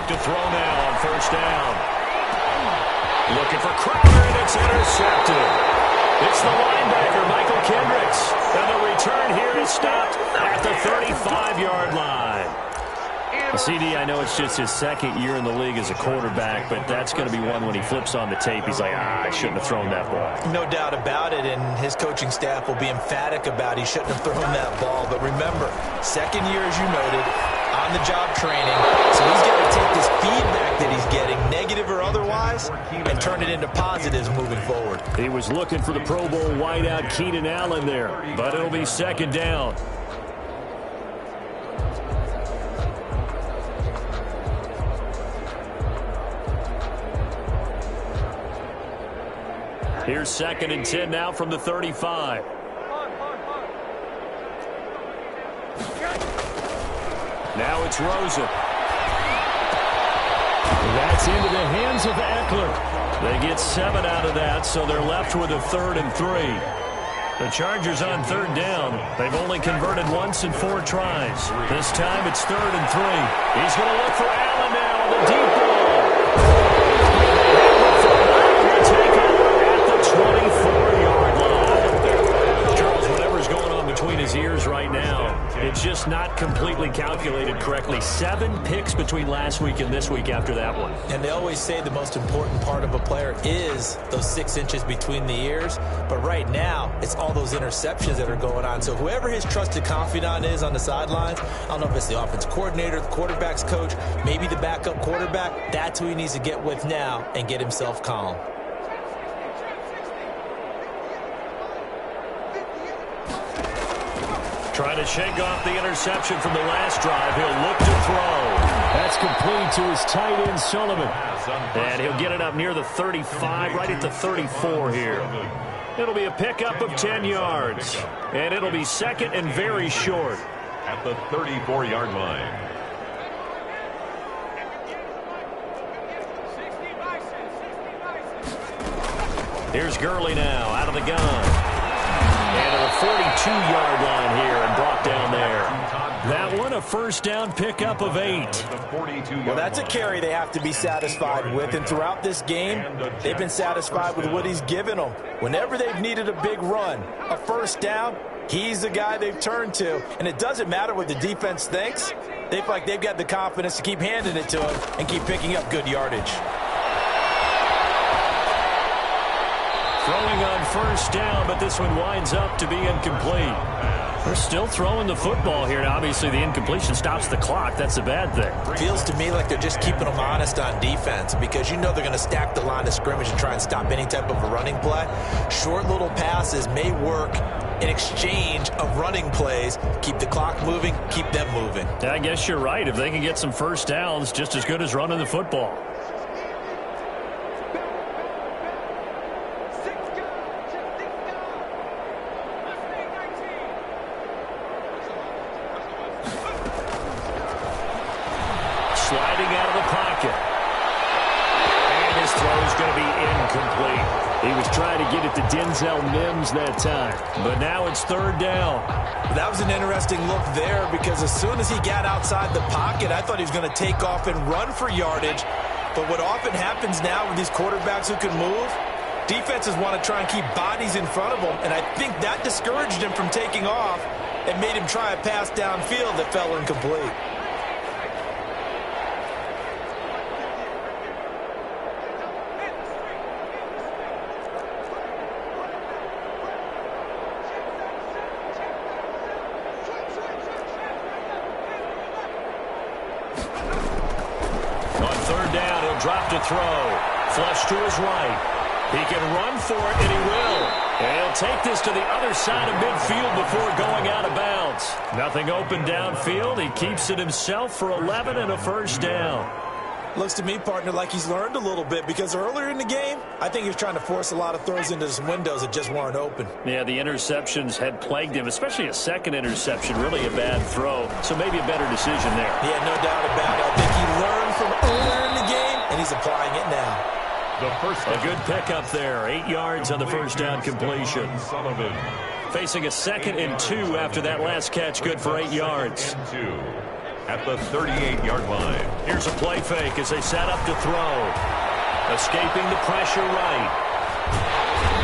To throw now on 1st down. Looking for Crowder, and it's intercepted. It's the linebacker, Michael Kendricks. And the return here is stopped at the 35. 34-yard line. CD, I know it's just his second year in the league as a quarterback, but that's going to be one when he flips on the tape. He's like, I shouldn't have thrown that ball. No doubt about it, and his coaching staff will be emphatic about he shouldn't have thrown that ball. But remember, second year, as you noted, on-the-job training. So he's got to take this feedback that he's getting, negative or otherwise, and turn it into positives moving forward. He was looking for the Pro Bowl wideout Keenan Allen there, but it'll be second down. Here's 2nd and 10 now from the 35. Now it's Rosen. That's into the hands of Eckler. They get 7 out of that, so they're left with a 3rd and 3. The Chargers on 3rd down. They've only converted once in 4 tries. This time it's 3rd and 3. He's going to look for Allen now on the deep ball. Take over at the 24-yard line. Charles, whatever's going on between his ears right now, it's just not completely calculated correctly. 7 picks between last week and this week after that one. And they always say the most important part of a player is those 6 inches between the ears. But right now, it's all those interceptions that are going on. So whoever his trusted confidant is on the sidelines, I don't know if it's the offense coordinator, the quarterback's coach, maybe the backup quarterback, that's who he needs to get with now and get himself calm. Trying to shake off the interception from the last drive. He'll look to throw. That's complete to his tight end, Sullivan. And he'll get it up near the 35, right at the 34 here. It'll be a pickup of 10 yards. And it'll be 2nd and very short. At the 34-yard line. Here's Gurley now out of the gun. And to the 42-yard line here and brought down there. That one a first down pickup of 8. Well, that's a carry they have to be satisfied with. And throughout this game, they've been satisfied with what he's given them. Whenever they've needed a big run, a first down, he's the guy they've turned to. And it doesn't matter what the defense thinks. They feel like they've got the confidence to keep handing it to him and keep picking up good yardage. Throwing on first down, but this one winds up to be incomplete. They're still throwing the football here. Now, obviously, the incompletion stops the clock. That's a bad thing. Feels to me like they're just keeping them honest on defense because you know they're going to stack the line of scrimmage and try and stop any type of a running play. Short little passes may work in exchange of running plays. Keep the clock moving, keep them moving. I guess you're right. If they can get some first downs, just as good as running the football. Sliding out of the pocket. And his throw is going to be incomplete. He was trying to get it to Denzel Mims that time. But now it's 3rd down. That was an interesting look there because as soon as he got outside the pocket, I thought he was going to take off and run for yardage. But what often happens now with these quarterbacks who can move, defenses want to try and keep bodies in front of them. And I think that discouraged him from taking off and made him try a pass downfield that fell incomplete. Drop to throw. Flush to his right. He can run for it, and he will. And he'll take this to the other side of midfield before going out of bounds. Nothing open downfield. He keeps it himself for 11 and a first down. Looks to me, partner, like he's learned a little bit because earlier in the game, I think he was trying to force a lot of throws into some windows that just weren't open. Yeah, the interceptions had plagued him, especially a second interception, really a bad throw. So maybe a better decision there. Yeah, no doubt about it. I think he learned from earlier in the game, and he's applying it now. A good pickup there. 8 yards on the first down completion. Facing a 2nd and 2 after that last catch, good for 8 yards. At the 38-yard line. Here's a play fake as they set up to throw. Escaping the pressure right.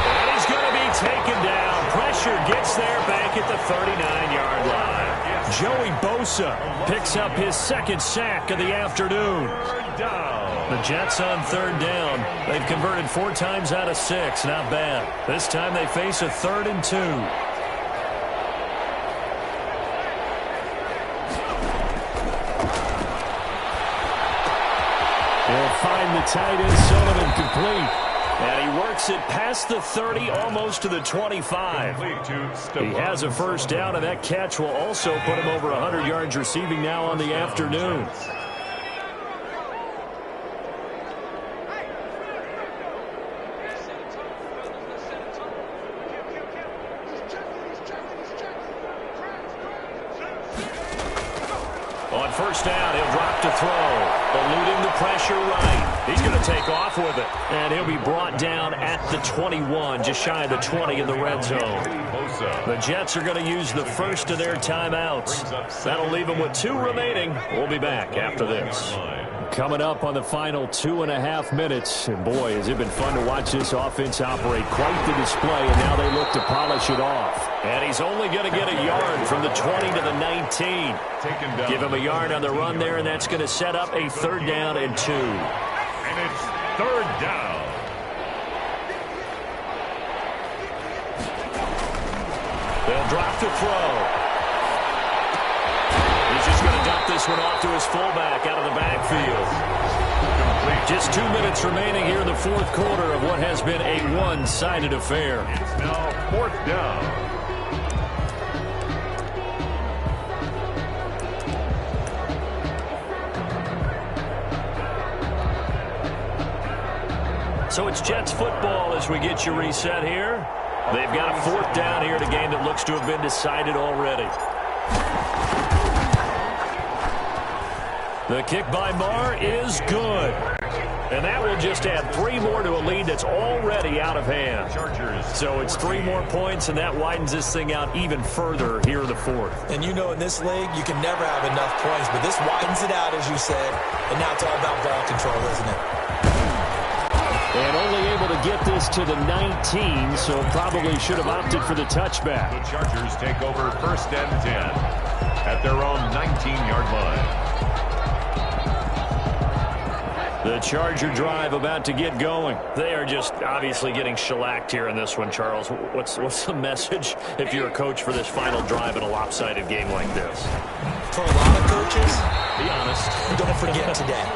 And he's going to be taken down. Pressure gets there back at the 39-yard line. Joey Bosa picks up his second sack of the afternoon. The Jets on 3rd down. They've converted 4 times out of 6. Not bad. This time they face a 3rd and 2. He'll find the tight end Sullivan complete. And he works it past the 30, almost to the 25. He has a first down, and that catch will also put him over 100 yards receiving now on the afternoon. On first down, he'll drop to throw. Eluding the pressure right. He's going to take off with it. And he'll be brought down at the 21, just shy of the 20 in the red zone. The Jets are going to use the first of their timeouts. That'll leave them with 2 remaining. We'll be back after this. Coming up on the final 2.5 minutes. And boy, has it been fun to watch this offense operate. Quite the display, and now they look to polish it off. And he's only going to get a yard from the 20 to the 19. Give him a yard on the run there, and that's going to set up a 3rd down and 2. And it's 3rd down. They'll drop to throw. He's just going to dump this one off to his fullback out of the backfield. Just 2 minutes remaining here in the 4th quarter of what has been a one-sided affair. It's now 4th down. So it's Jets football as we get you reset here. They've got a 4th down here in a game that looks to have been decided already. The kick by Marr is good. And that will just add 3 more to a lead that's already out of hand. So it's 3 more points, and that widens this thing out even further here in the 4th. And you know in this league, you can never have enough points, but this widens it out, as you said. And now it's all about ball control, isn't it? And only able to get this to the 19, so probably should have opted for the touchback. The Chargers take over 1st and 10 at their own 19-yard line. The Charger drive about to get going. They are just obviously getting shellacked here in this one, Charles. What's the message if you're a coach for this final drive in a lopsided game like this? For a lot of coaches, be honest. Don't forget today.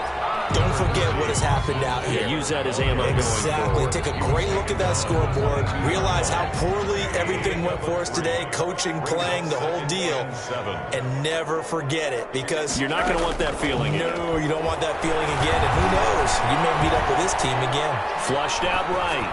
Don't forget what has happened out here. Yeah, use that as ammo exactly. going forward. Take a great look at that scoreboard. Realize how poorly everything went for us today. Coaching, playing, the whole deal. And never forget it, because you're not going to want that feeling again. No, you don't want that feeling again. And who knows? You may meet up with this team again. Flushed out right.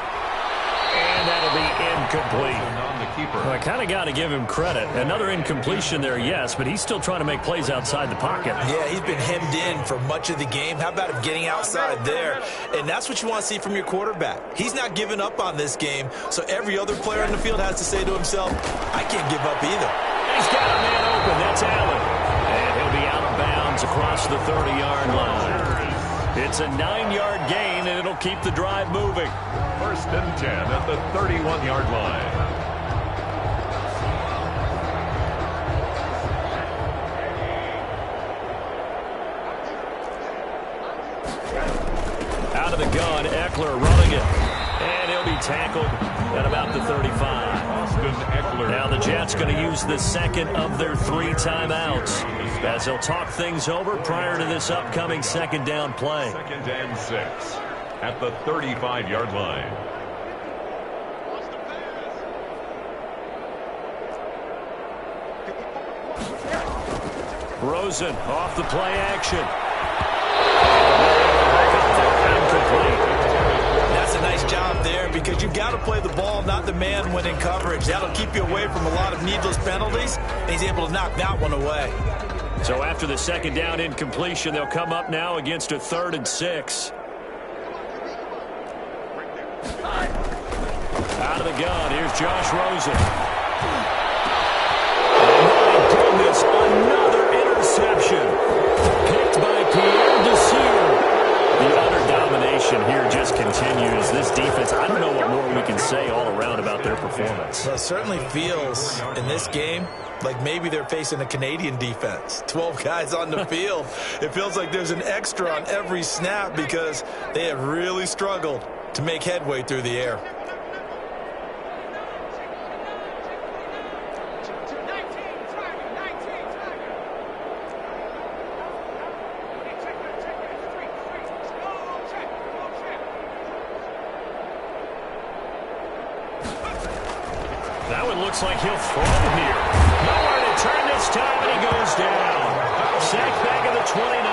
And that'll be incomplete. Well, I kind of got to give him credit. Another incompletion there, yes, but he's still trying to make plays outside the pocket. Yeah, he's been hemmed in for much of the game. How about him getting outside there? And that's what you want to see from your quarterback. He's not giving up on this game, so every other player on the field has to say to himself, I can't give up either. He's got a man open. That's Allen. And he'll be out of bounds across the 30-yard line. It's a 9-yard gain, and it'll keep the drive moving. 1st and 10 at the 31-yard line. Out of the gun, Eckler running it. And he'll be tackled at about the 35. Now the Jets going to use the second of their 3 timeouts as they'll talk things over prior to this upcoming 2nd down play. 2nd and 6 at the 35-yard line. Rosen off the play action. That's a nice job there, because you've got to play the ball, not the man when in coverage. That'll keep you away from a lot of needless penalties, and he's able to knock that one away. So after the 2nd down incompletion, they'll come up now against a 3rd and 6. Out of the gun, here's Josh Rosen. Oh, my goodness, another interception. Picked by Pierre Desir. The utter domination here just continues. This defense, I don't know what more we can say all around about their performance. defense. Well, it certainly feels in this game like maybe they're facing a Canadian defense. 12 guys on the field. It feels like there's an extra on every snap because they have really struggled to make headway through the air. That one looks like he'll throw here. Nowhere to turn this time, and he goes down. Sacked back at the 29.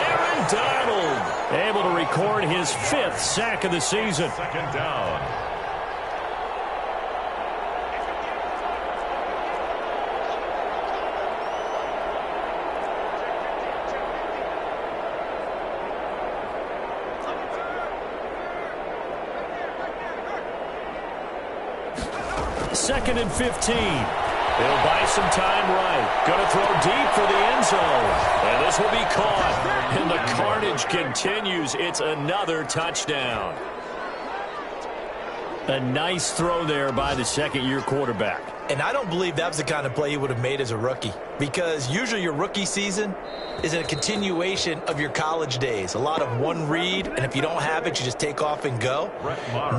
Aaron Donald able to record his 5th sack of the season. Second down. Second and 15. He'll buy some time right. Going to throw deep for the end zone. And this will be caught. And the carnage continues. It's another touchdown. A nice throw there by the second-year quarterback. And I don't believe that was the kind of play he would have made as a rookie, because usually your rookie season is a continuation of your college days. A lot of one read, and if you don't have it, you just take off and go.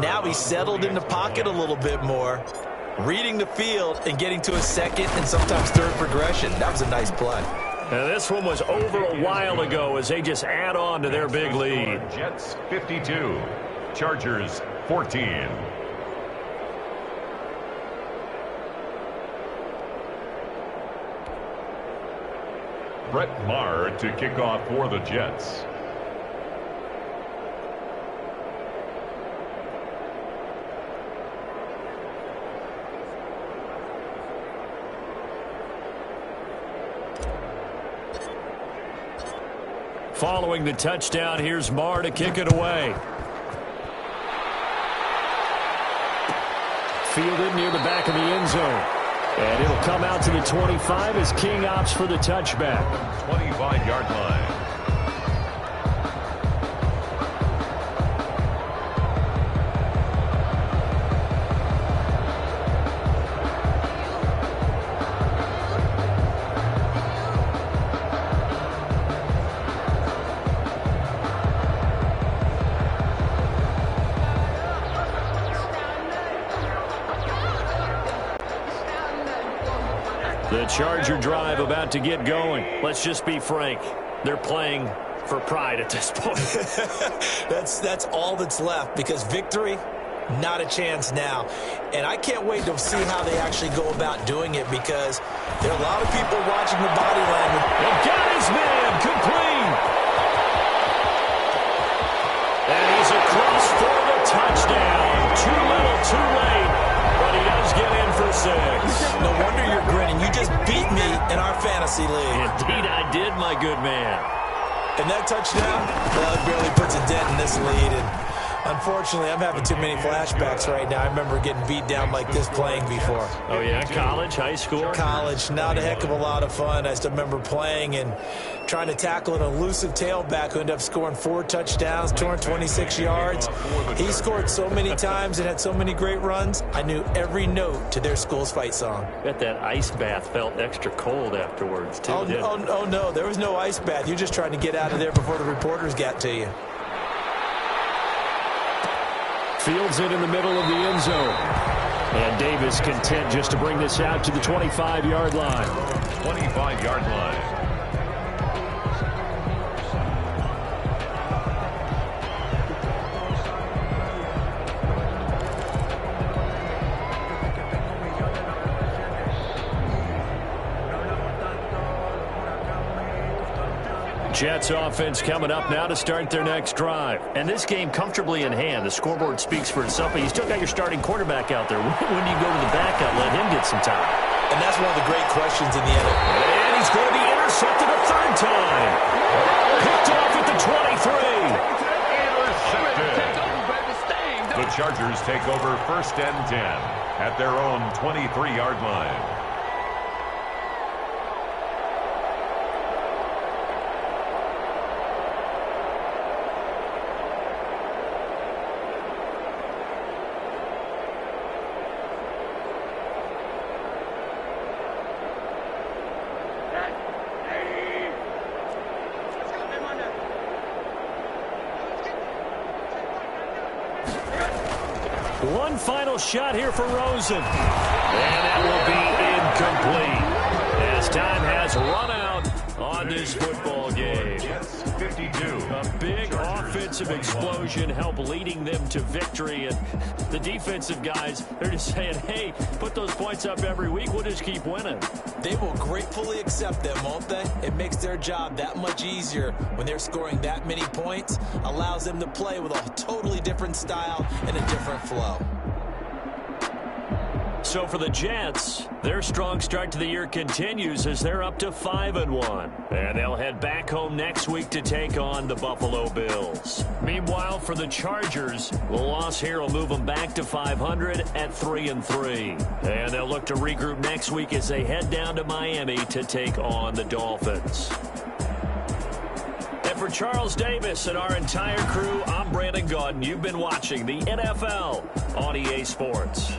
Now he's settled in the pocket a little bit more, reading the field and getting to a second and sometimes third progression. That was a nice play. Now this one was over a while ago as they just add on to their big lead. Jets 52, Chargers 14. Brett Maher to kick off for the Jets. Following the touchdown, here's Maher to kick it away. Fielded near the back of the end zone. And it'll come out to the 25 as King opts for the touchback. 25-yard line. The Charger drive about to get going. Let's just be frank. They're playing for pride at this point. That's all that's left, because victory, not a chance now. And I can't wait to see how they actually go about doing it, because there are a lot of people watching the body language. And got his man complete. And he's across for the touchdown. Too little, too late. But he does get in for 6. No wonder you're grinning. You just beat me in our fantasy league. Indeed I did, my good man. And that touchdown, well, it barely puts a dent in this lead. And unfortunately, I'm having too many flashbacks right now. I remember getting beat down like this playing before. Oh, yeah? College, high school? College. Not a heck of a lot of fun. I still remember playing and trying to tackle an elusive tailback who ended up scoring 4 touchdowns, 226 yards. He scored so many times and had so many great runs, I knew every note to their school's fight song. Bet that ice bath felt extra cold afterwards, too. Oh, no. There was no ice bath. You're just trying to get out of there before the reporters got to you. Fields it in the middle of the end zone. And Davis content just to bring this out to the 25-yard line. 25-yard line. Jets offense coming up now to start their next drive. And this game comfortably in hand. The scoreboard speaks for itself, but you still got your starting quarterback out there. When do you go to the backup, let him get some time? And that's one of the great questions in the NFL. And he's going to be intercepted a 3rd time. Picked off at the 23. Intercepted. The Chargers take over 1st and 10 at their own 23-yard line. One final shot here for Rosen. And that will be incomplete as time has run out on this football game. 52. A big offensive explosion helped leading them to victory. And the defensive guys, they're just saying, hey, put those points up every week. We'll just keep winning. They will gratefully accept them, won't they? It makes their job that much easier when they're scoring that many points. Allows them to play with a totally different style and a different flow. So for the Jets, their strong start to the year continues as they're up to 5-1. And they'll head back home next week to take on the Buffalo Bills. Meanwhile, for the Chargers, the loss here will move them back to 500 at 3-3. And they'll look to regroup next week as they head down to Miami to take on the Dolphins. And for Charles Davis and our entire crew, I'm Brandon Gaudin. You've been watching the NFL on EA Sports.